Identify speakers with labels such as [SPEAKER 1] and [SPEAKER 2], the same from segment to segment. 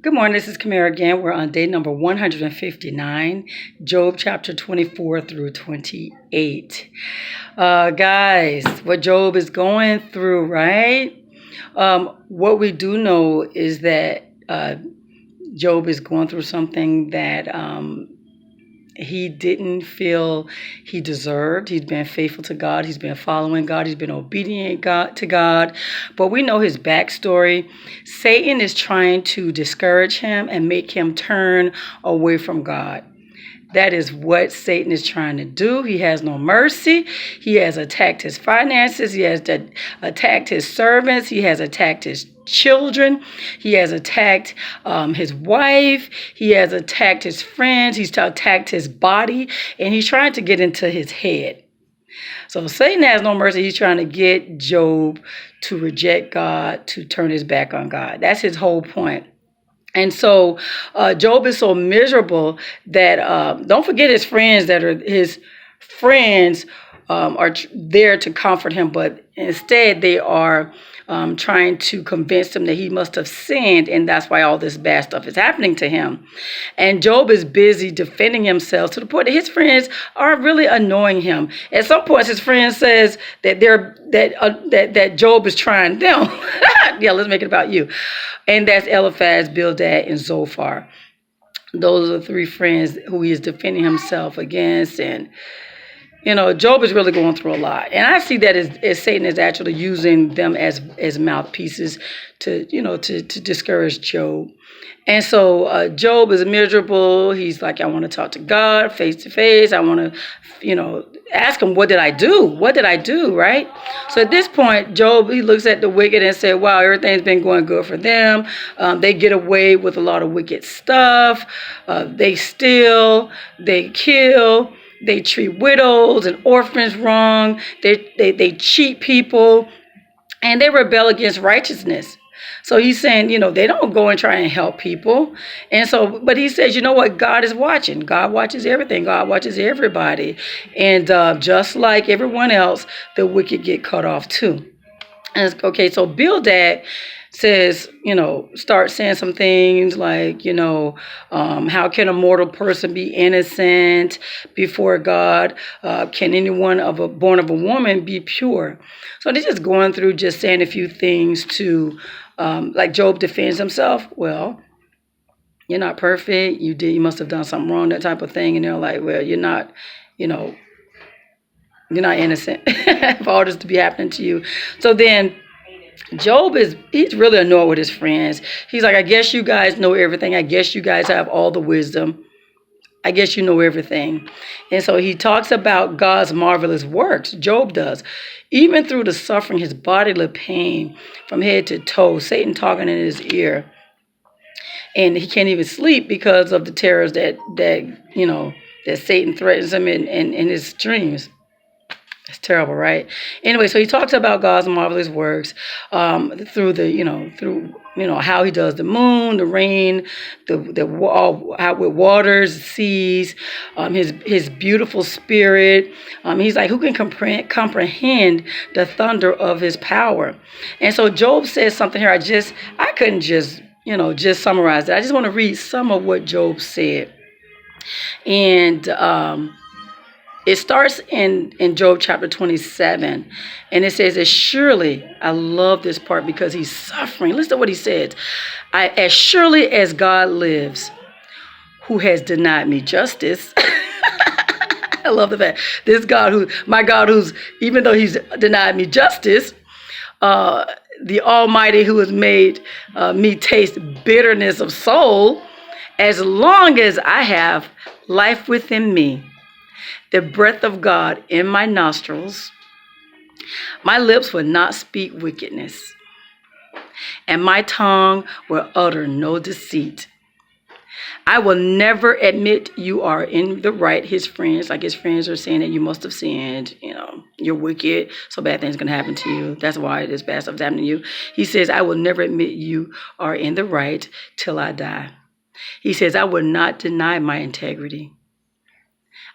[SPEAKER 1] Good morning, this is Kamera again. We're on day number 159, Job chapter 24 through 28. Guys, what Job is going through, right? What we do know is that Job is going through something that he didn't feel he deserved. He's been faithful to God. He's been following God. He's been obedient to God. But we know his backstory. Satan is trying to discourage him and make him turn away from God. That is what Satan is trying to do. He has no mercy. He has attacked his finances. He has attacked his servants. He has attacked his children. He has attacked his wife. He has attacked his friends. He's attacked his body. And he's trying to get into his head. So Satan has no mercy. He's trying to get Job to reject God, to turn his back on God. That's his whole point. And so Job is so miserable that don't forget his friends are there to comfort him, but instead they are trying to convince him that he must have sinned, and that's why all this bad stuff is happening to him. And Job is busy defending himself to the point that his friends are really annoying him. At some points, his friend says that that Job is trying them. Yeah, let's make it about you. And that's Eliphaz, Bildad, and Zophar. Those are the three friends who he is defending himself against. And Job is really going through a lot. And I see that as Satan is actually using them as mouthpieces to discourage Job. And so Job is miserable. He's like, I want to talk to God face to face. I want to, ask him, what did I do? What did I do, right? So at this point, Job, he looks at the wicked and said, wow, everything's been going good for them. They get away with a lot of wicked stuff. They steal, they kill. They treat widows and orphans wrong. They cheat people, and they rebel against righteousness. So he's saying, they don't go and try and help people. And so, but he says, you know what? God is watching. God watches everything. God watches everybody. And just like everyone else, the wicked get cut off too. And okay, so Bildad says, start saying some things like, how can a mortal person be innocent before God? Can anyone born of a woman be pure? So they're just going through, just saying a few things to, like Job defends himself. Well, you're not perfect. You must have done something wrong, that type of thing. And they're like, well, you're not innocent for all this to be happening to you. So then Job he's really annoyed with his friends. He's like, I guess you guys know everything. I guess you guys have all the wisdom. I guess you know everything. And so he talks about God's marvelous works. Job does. Even through the suffering, his bodily pain from head to toe, Satan talking in his ear. And he can't even sleep because of the terrors that Satan threatens him in his dreams. It's terrible, right? Anyway, so he talks about God's marvelous works through how he does the moon, the rain, how with waters, seas, his beautiful spirit. He's like, who can comprehend the thunder of his power? And so Job says something here. I couldn't just summarize it. I just want to read some of what Job said. And it starts in Job chapter 27, and it says, as surely, I love this part because he's suffering. Listen to what he says. As surely as God lives, who has denied me justice. I love the fact, my God who's, even though he's denied me justice, the Almighty who has made me taste bitterness of soul, as long as I have life within me, the breath of God in my nostrils, my lips will not speak wickedness, and my tongue will utter no deceit. I will never admit you are in the right. His friends are saying that you must have sinned, you're wicked, so bad things are going to happen to you. That's why this bad stuff is happening to you. He says, I will never admit you are in the right till I die. He says, I will not deny my integrity.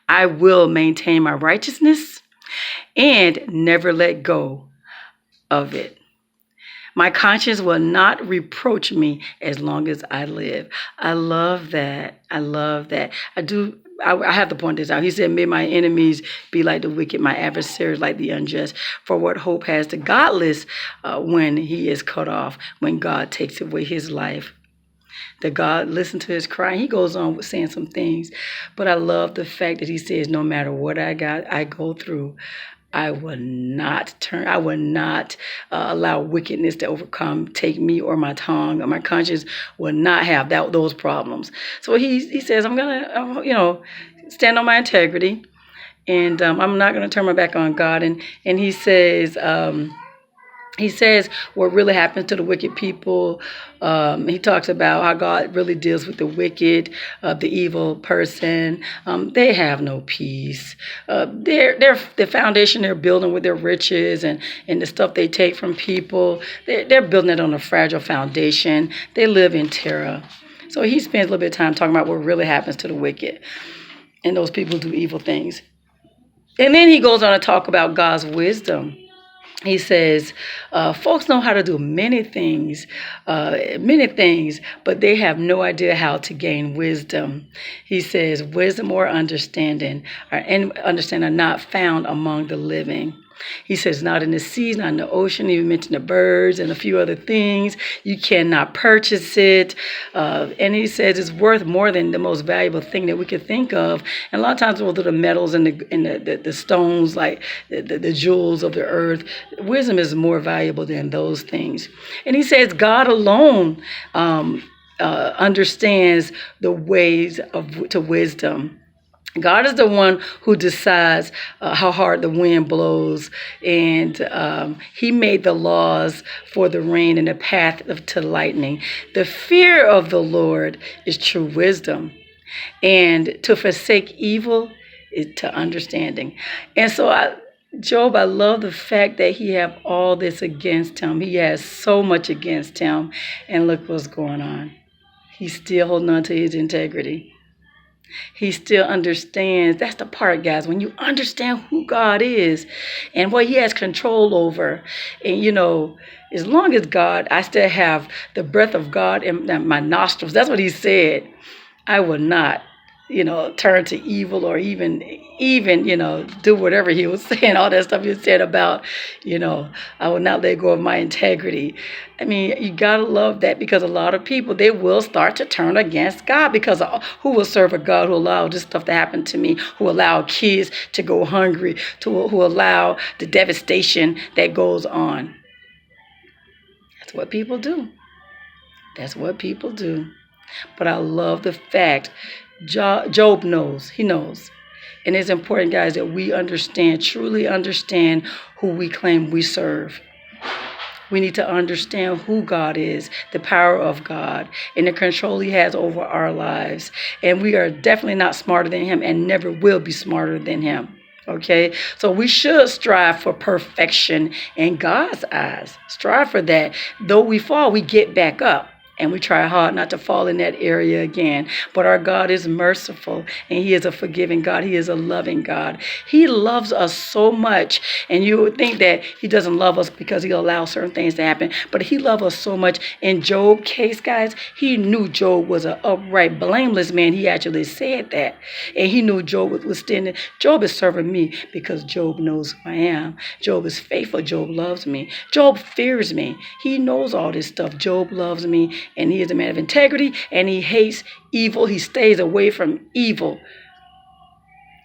[SPEAKER 1] I will maintain my righteousness and never let go of it. My conscience will not reproach me as long as I live. I love that. I love that. I have to point this out. He said, may my enemies be like the wicked, my adversaries like the unjust. For what hope has the godless when he is cut off, when God takes away his life? That God listened to his cry. He goes on with saying some things. But I love the fact that he says, no matter what I go through, I will not allow wickedness to take me or my tongue, or my conscience will not have those problems. So he says, I'm going to, stand on my integrity, and I'm not going to turn my back on God. And he says, what really happens to the wicked people. He talks about how God really deals with the wicked, the evil person. They have no peace. The foundation they're building with their riches and the stuff they take from people, they're building it on a fragile foundation. They live in terror. So he spends a little bit of time talking about what really happens to the wicked and those people who do evil things. And then he goes on to talk about God's wisdom. He says, folks know how to do many things, but they have no idea how to gain wisdom. He says, wisdom or understanding are not found among the living. He says, not in the seas, not in the ocean. He mentioned the birds and a few other things. You cannot purchase it. And he says it's worth more than the most valuable thing that we could think of. And a lot of times we'll do the metals and the stones, like the jewels of the earth. Wisdom is more valuable than those things. And he says God alone understands the ways to wisdom. God is the one who decides how hard the wind blows, and he made the laws for the rain and the path to lightning. The fear of the Lord is true wisdom, and to forsake evil is to understanding. And so Job, I love the fact that he have all this against him. He has so much against him, and look what's going on. He's still holding on to his integrity. He still understands. That's the part, guys, when you understand who God is and what he has control over. And, as long as God, I still have the breath of God in my nostrils. That's what he said. I will not, turn to evil or even, do whatever he was saying, all that stuff he said about, I will not let go of my integrity. I mean, you got to love that, because a lot of people, they will start to turn against God, because who will serve a God who allowed this stuff to happen to me, who allowed kids to go hungry, who allow the devastation that goes on. That's what people do. That's what people do. But I love the fact Job knows. He knows. And it's important, guys, that we truly understand who we claim we serve. We need to understand who God is, the power of God, and the control he has over our lives. And we are definitely not smarter than him, and never will be smarter than him. Okay, so we should strive for perfection in God's eyes. Strive for that. Though we fall, we get back up. And we try hard not to fall in that area again. But our God is merciful, and he is a forgiving God. He is a loving God. He loves us so much. And you would think that he doesn't love us because he allows certain things to happen. But he loves us so much. In Job's case, guys, he knew Job was an upright, blameless man. He actually said that. And he knew Job was standing. Job is serving me because Job knows who I am. Job is faithful. Job loves me. Job fears me. He knows all this stuff. Job loves me. And he is a man of integrity, and he hates evil. He stays away from evil.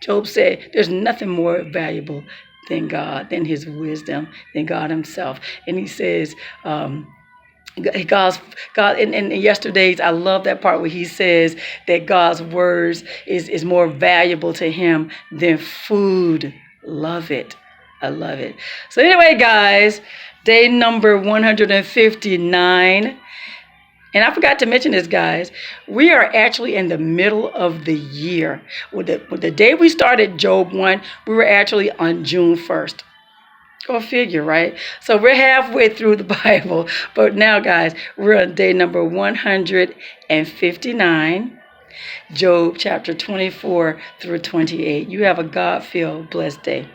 [SPEAKER 1] Job said there's nothing more valuable than God, than his wisdom, than God himself. And he says, God, in yesterday's, I love that part where he says that God's words is more valuable to him than food. Love it. I love it. So anyway, guys, day number 159. And I forgot to mention this, guys. We are actually in the middle of the year. With the day we started Job 1, we were actually on June 1st. Go figure, right? So we're halfway through the Bible. But now, guys, we're on day number 159, Job chapter 24 through 28. You have a God-filled, blessed day.